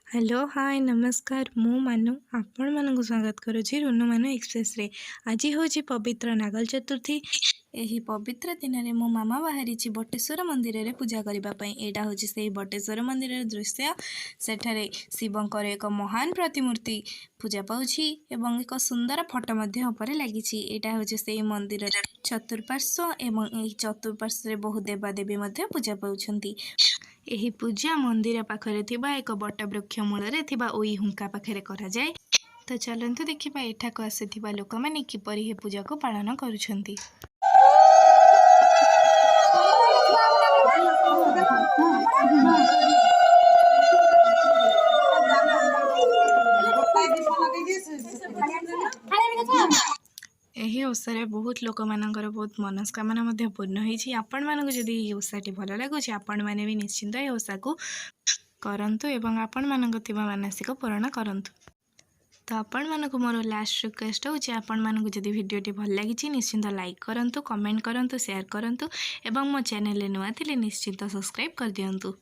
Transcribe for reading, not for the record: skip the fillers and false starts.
Hello hi नमस्कार मु मनु आपण मानक स्वागत करुछि रुनु मनु एक्सप्रेस रे। आज हूँ पवित्र नागल चतुर्थी। यही पवित्र दिन में मो मामा बाहरी बटेश्वर मंदिर रे पूजा करने। यहाँ हूँ से बटेश्वर मंदिर दृश्य। सेठारे शिवंकर एक महान प्रतिमूर्ति पूजा पाउछि एवं एक सुंदर फोटो लगी। यहाँ हूँ से मंदिर चतुर्पार्श्व एवं चतुर्पार्श्व बहुत देवादेवी पूजा पाउछंती। यही पूजा मंदिर पाखरे थिबा एक बट वृक्ष मूल ओई हुंका पाखरे करा जाए। तो चलंतु देखिबा एठाको आसीथिबा लोक माने किपरि हे पूजा को पालन करूछंती। यही ओषारे बहुत लोक मानकर बहुत मनस्कामना पूर्ण होती। आपण मानक जदि ओषाटी भल लगुच आपण मैंने भी निश्चिंत ये ओषा को करंतु एवं आपण मानक थिबा मानसिक पूरण करंतु। तो आपण मानक मोर लास्ट रिक्वेस्ट होची आपण मानक जदि वीडियोटी भल लगी निश्चिंत लाइक करंतु, कमेंट करंतु, शेयर करंतु एवं मो चैनल नुआ थिले निश्चिंत सब्सक्राइब कर दियंतु।